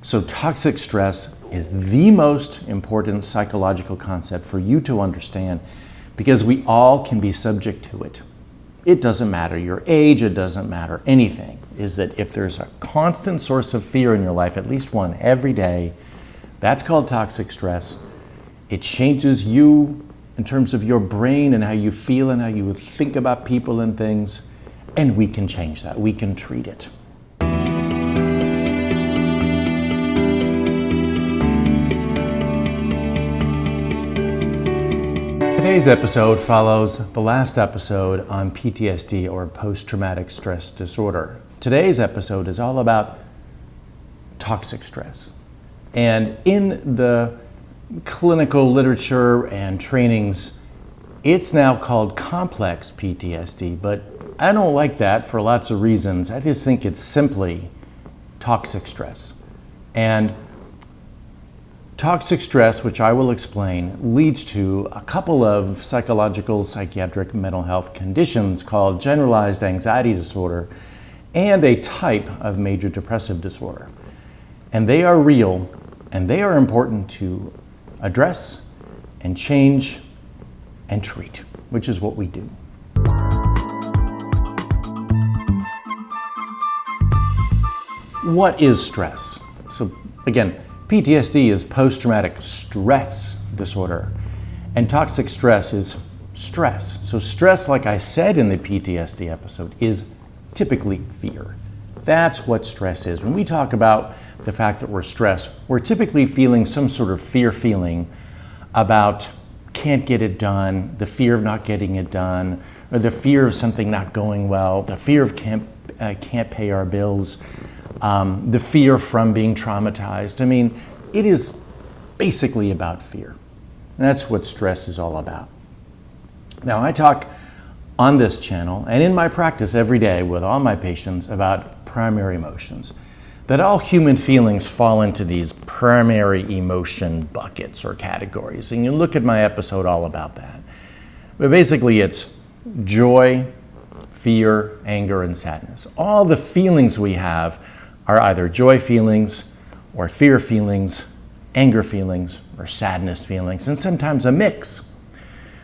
So toxic stress is the most important psychological concept for you to understand because we all can be subject to it. It doesn't matter your age, it doesn't matter anything, is that if there's a constant source of fear in your life, at least one every day, that's called toxic stress. It changes you in terms of your brain and how you feel and how you think about people and things, and we can change that, we can treat it. Today's episode follows the last episode on PTSD, or post-traumatic stress disorder. Today's episode is all about toxic stress. And in the clinical literature and trainings, it's now called complex PTSD, but I don't like that for lots of reasons. I just think it's simply toxic stress. And toxic stress, which I will explain, leads to a couple of psychological, psychiatric, mental health conditions called generalized anxiety disorder and a type of major depressive disorder. And they are real, and they are important to address and change and treat, which is what we do. What is stress? So again, PTSD is post-traumatic stress disorder, and toxic stress is stress. So stress, like I said in the PTSD episode, is typically fear. That's what stress is. When we talk about the fact that we're stressed, we're typically feeling some sort of fear feeling about can't get it done, the fear of not getting it done, or the fear of something not going well, the fear of can't pay our bills, the fear from being traumatized. I mean, it is basically about fear. And that's what stress is all about. Now, I talk on this channel and in my practice every day with all my patients about primary emotions, that all human feelings fall into these primary emotion buckets or categories. And you look at my episode all about that. But basically it's joy, fear, anger, and sadness. All the feelings we have are either joy feelings or fear feelings, anger feelings, or sadness feelings, and sometimes a mix.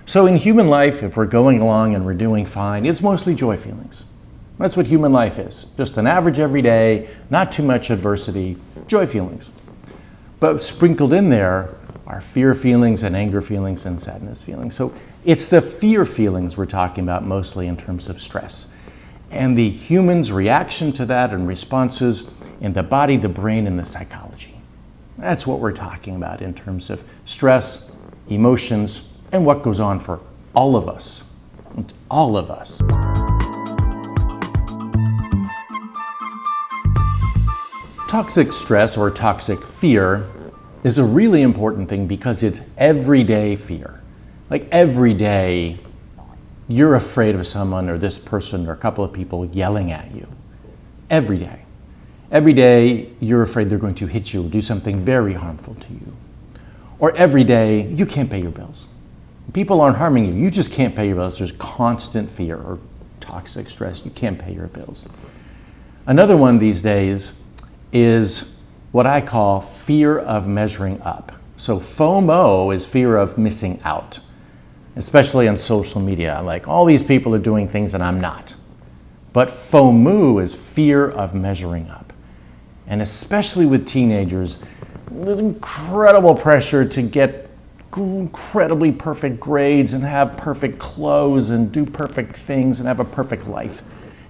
So in human life, if we're going along and we're doing fine, it's mostly joy feelings. That's what human life is. Just an average every day, not too much adversity, joy feelings. But sprinkled in there are fear feelings and anger feelings and sadness feelings. So it's the fear feelings we're talking about mostly in terms of stress. And the human's reaction to that and responses in the body, the brain, and the psychology. That's what we're talking about in terms of stress, emotions, and what goes on for all of us. All of us. Toxic stress or toxic fear is a really important thing because it's everyday fear. Like every day, you're afraid of someone or this person or a couple of people yelling at you. Every day. Every day, you're afraid they're going to hit you or do something very harmful to you. Or every day, you can't pay your bills. People aren't harming you. You just can't pay your bills. There's constant fear or toxic stress. You can't pay your bills. Another one these days is what I call fear of measuring up. So FOMO is fear of missing out, especially on social media. Like all these people are doing things and I'm not. But FOMO is fear of measuring up. And especially with teenagers, there's incredible pressure to get incredibly perfect grades and have perfect clothes and do perfect things and have a perfect life.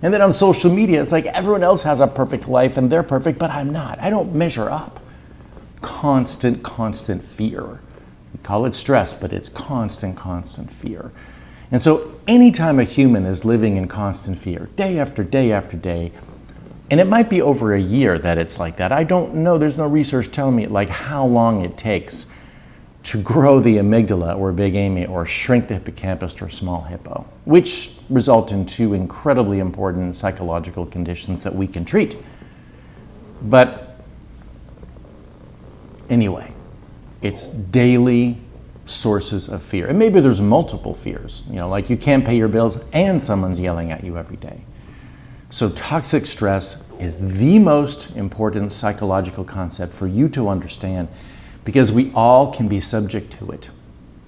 And then on social media, it's like everyone else has a perfect life and they're perfect, but I'm not. I don't measure up. Constant fear. We call it stress, but it's constant fear. And so anytime a human is living in constant fear, day after day after day, and it might be over a year that it's like that. I don't know, there's no research telling me like how long it takes to grow the amygdala or big Amy or shrink the hippocampus or small hippo, which result in two incredibly important psychological conditions that we can treat. But anyway, it's daily sources of fear. And maybe there's multiple fears, like you can't pay your bills and someone's yelling at you every day. So toxic stress is the most important psychological concept for you to understand, because we all can be subject to it.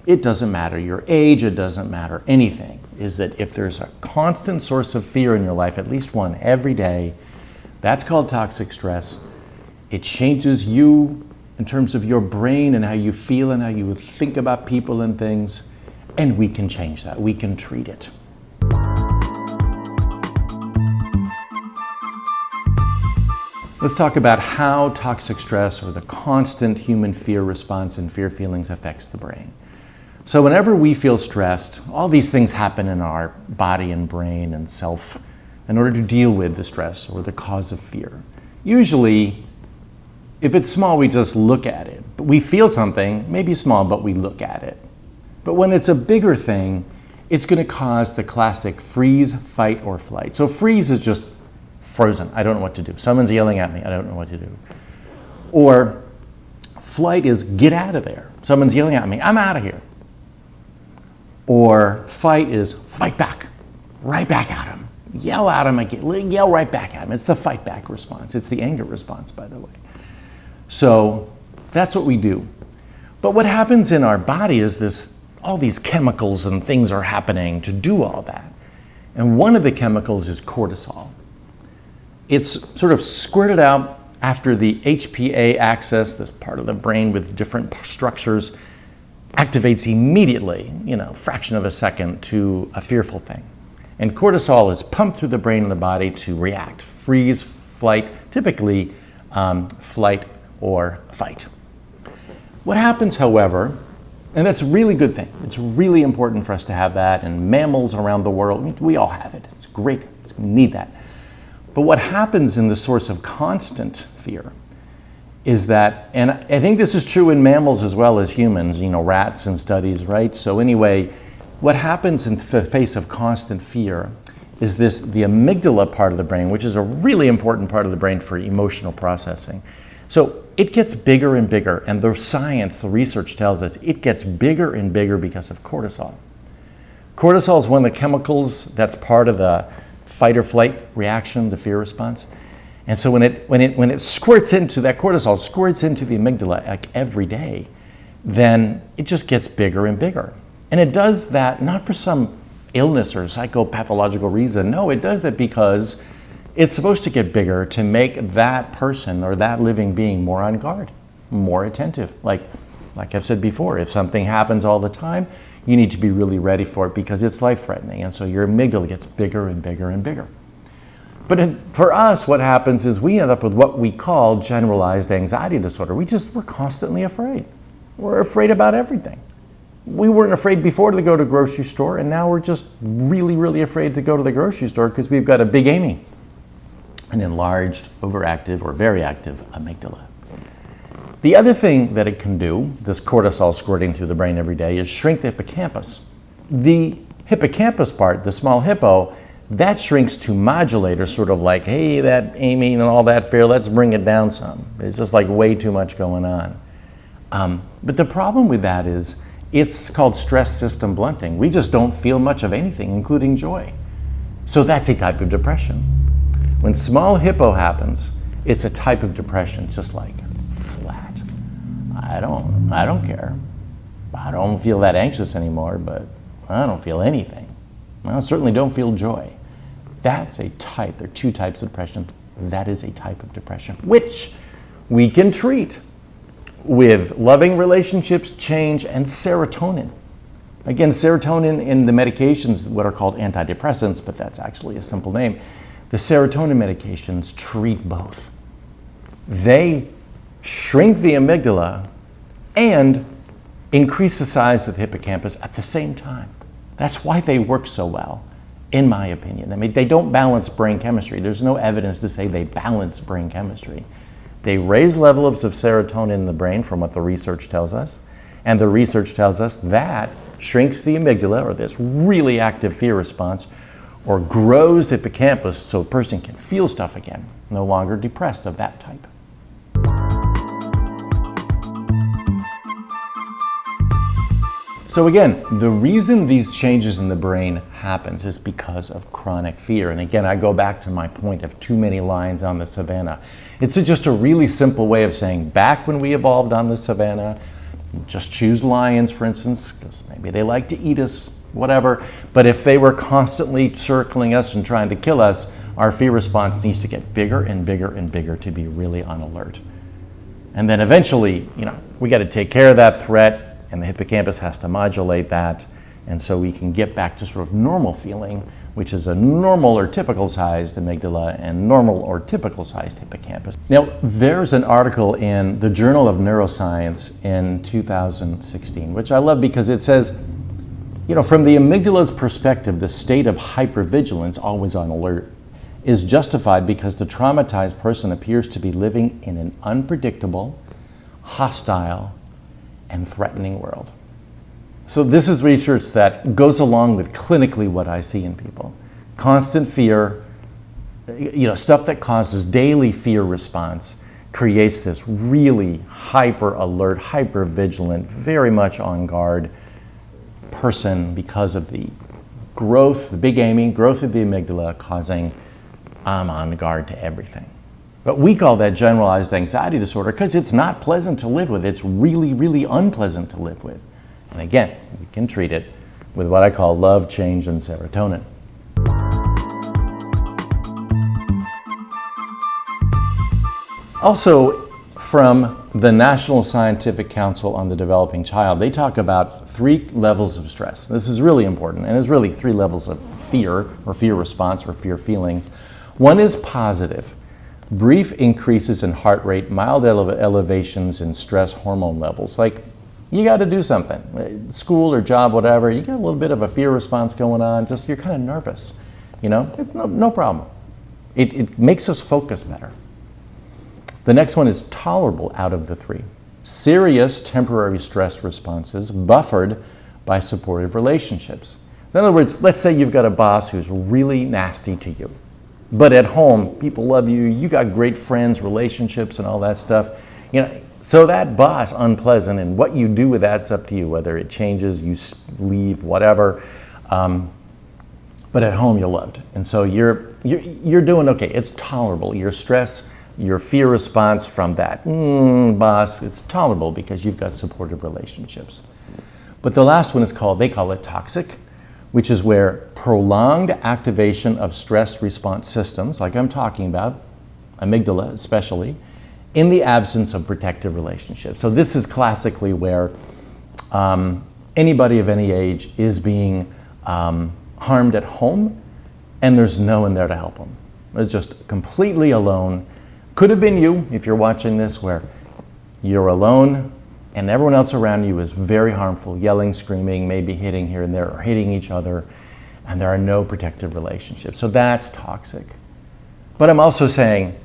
It doesn't matter your age, it doesn't matter anything, is that if there's a constant source of fear in your life, at least one every day, that's called toxic stress. It changes you in terms of your brain and how you feel and how you think about people and things, and we can change that. We can treat it. Let's talk about how toxic stress, or the constant human fear response and fear feelings, affects the brain. So whenever we feel stressed, all these things happen in our body and brain and self in order to deal with the stress or the cause of fear. Usually, if it's small, we just look at it. But we feel something, maybe small, but we look at it. But when it's a bigger thing, it's going to cause the classic freeze, fight, or flight. So freeze is just frozen. I don't know what to do. Someone's yelling at me. I don't know what to do. Or flight is get out of there. Someone's yelling at me. I'm out of here. Or fight is fight back. Right back at him. Yell at him again. Yell right back at him. It's the fight back response. It's the anger response, by the way. So that's what we do. But what happens in our body is all these chemicals and things are happening to do all that. And one of the chemicals is cortisol. It's sort of squirted out after the HPA axis, this part of the brain with different structures, activates immediately, fraction of a second, to a fearful thing. And cortisol is pumped through the brain and the body to react. Freeze, flight, typically flight or fight. What happens, however, and that's a really good thing. It's really important for us to have that, and mammals around the world, we all have it. It's great. We need that. But what happens in the source of constant fear is that, and I think this is true in mammals as well as humans, rats and studies, right? So anyway, what happens in the face of constant fear is the amygdala part of the brain, which is a really important part of the brain for emotional processing. So it gets bigger and bigger, and the science, the research tells us it gets bigger and bigger because of cortisol. Cortisol is one of the chemicals that's part of the fight or flight reaction, the fear response. And so when it squirts into that cortisol, squirts into the amygdala like every day, then it just gets bigger and bigger. And it does that not for some illness or psychopathological reason. No, it does that because it's supposed to get bigger to make that person or that living being more on guard, more attentive. Like I've said before, if something happens all the time, you need to be really ready for it because it's life-threatening. And so your amygdala gets bigger and bigger and bigger. But for us, what happens is we end up with what we call generalized anxiety disorder. We're constantly afraid. We're afraid about everything. We weren't afraid before to go to the grocery store, and now we're just really, really afraid to go to the grocery store because we've got a big Amy, an enlarged, overactive, or very active amygdala. The other thing that it can do, this cortisol squirting through the brain every day, is shrink the hippocampus. The hippocampus part, the small hippo, that shrinks to modulate, or sort of like, hey, that Amy and all that fear, let's bring it down some. It's just like way too much going on. But the problem with that is it's called stress system blunting. We just don't feel much of anything, including joy. So that's a type of depression. When small hippo happens, it's a type of depression, it's just like flat. I don't care. I don't feel that anxious anymore, but I don't feel anything. I certainly don't feel joy. That's a type. There are two types of depression. That is a type of depression, which we can treat with loving relationships, change, and serotonin. Again, serotonin in the medications, what are called antidepressants, but that's actually a simple name. The serotonin medications treat both. They shrink the amygdala and increase the size of the hippocampus at the same time. That's why they work so well, in my opinion. I mean, they don't balance brain chemistry. There's no evidence to say they balance brain chemistry. They raise levels of serotonin in the brain from what the research tells us, and the research tells us that shrinks the amygdala, or this really active fear response, or grows the hippocampus so a person can feel stuff again, no longer depressed of that type. So again, the reason these changes in the brain happens is because of chronic fear. And again, I go back to my point of too many lions on the savannah. It's just a really simple way of saying back when we evolved on the savannah, just choose lions, for instance, because maybe they like to eat us, whatever. But if they were constantly circling us and trying to kill us, our fear response needs to get bigger and bigger and bigger to be really on alert. And then eventually, we got to take care of that threat, and the hippocampus has to modulate that, and so we can get back to sort of normal feeling, which is a normal or typical sized amygdala and normal or typical sized hippocampus. Now, there's an article in the Journal of Neuroscience in 2016, which I love because it says, from the amygdala's perspective, the state of hypervigilance, always on alert, is justified because the traumatized person appears to be living in an unpredictable, hostile, and threatening world. So this is research that goes along with clinically what I see in people. Constant fear, stuff that causes daily fear response creates this really hyper alert, hyper vigilant, very much on guard person because of the growth, the big Amy, growth of the amygdala causing I'm on guard to everything. But we call that generalized anxiety disorder because it's not pleasant to live with. It's really, really unpleasant to live with. And again, we can treat it with what I call love, change, and serotonin. Also, from the National Scientific Council on the Developing Child, they talk about 3 levels of stress. This is really important, and it's really 3 levels of fear, or fear response, or fear feelings. One is positive. Brief increases in heart rate, mild elevations in stress hormone levels. Like, you got to do something. School or job, whatever, you got a little bit of a fear response going on, just you're kind of nervous. It's no problem. It makes us focus better. The next one is tolerable out of the 3. Serious temporary stress responses buffered by supportive relationships. In other words, let's say you've got a boss who's really nasty to you. But at home, people love you, you got great friends, relationships, and all that stuff. So that boss, unpleasant, and what you do with that's up to you, whether it changes, you leave, whatever. But at home, you're loved. And so you're doing okay. It's tolerable. Your stress, your fear response from that boss, it's tolerable because you've got supportive relationships. But the last one they call it toxic, which is where prolonged activation of stress response systems, like I'm talking about, amygdala especially, in the absence of protective relationships. So this is classically where anybody of any age is being harmed at home, and there's no one there to help them. They're just completely alone. Could have been you, if you're watching this, where you're alone, and everyone else around you is very harmful, yelling, screaming, maybe hitting here and there, or hitting each other, and there are no protective relationships. So that's toxic. But I'm also saying,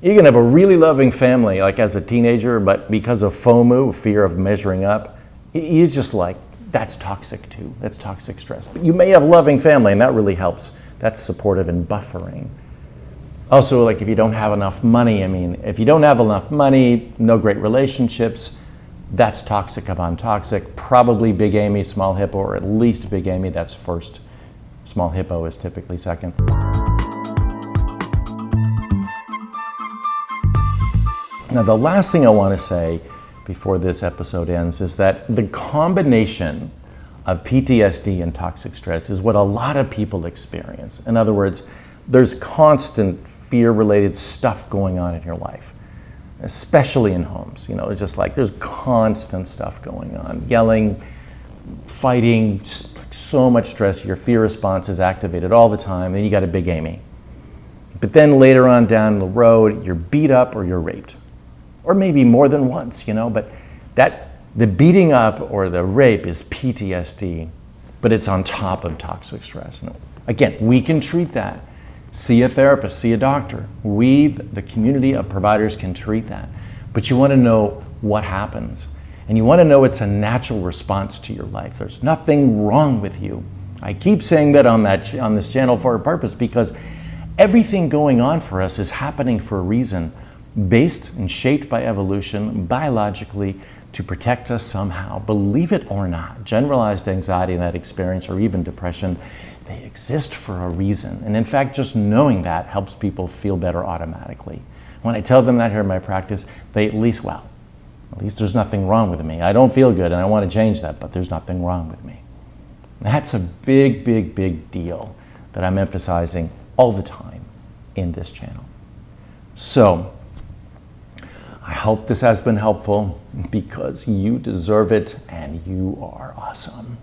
you can have a really loving family, like as a teenager, but because of FOMO, fear of measuring up, you just that's toxic too. That's toxic stress. But you may have a loving family, and that really helps. That's supportive and buffering. Also, if you don't have enough money, if you don't have enough money, no great relationships, that's toxic upon toxic. Probably big Amy, small hippo, or at least big Amy, that's first. Small hippo is typically second. Now, the last thing I want to say before this episode ends is that the combination of PTSD and toxic stress is what a lot of people experience. In other words, there's constant fear-related stuff going on in your life, especially in homes. It's just there's constant stuff going on. Yelling, fighting, so much stress. Your fear response is activated all the time. Then you got a big Amy. But then later on down the road, you're beat up or you're raped. Or maybe more than once, but the beating up or the rape is PTSD, but it's on top of toxic stress. And again, we can treat that. See a therapist, see a doctor. We, the community of providers, can treat that. But you want to know what happens. And you want to know it's a natural response to your life. There's nothing wrong with you. I keep saying that on this channel for a purpose, because everything going on for us is happening for a reason. based and shaped by evolution biologically to protect us somehow. Believe it or not, generalized anxiety and that experience, or even depression, they exist for a reason. And in fact, just knowing that helps people feel better automatically. When I tell them that here in my practice, they at least there's nothing wrong with me. I don't feel good and I want to change that, but there's nothing wrong with me. That's a big, big, big deal that I'm emphasizing all the time in this channel. So, I hope this has been helpful because you deserve it and you are awesome.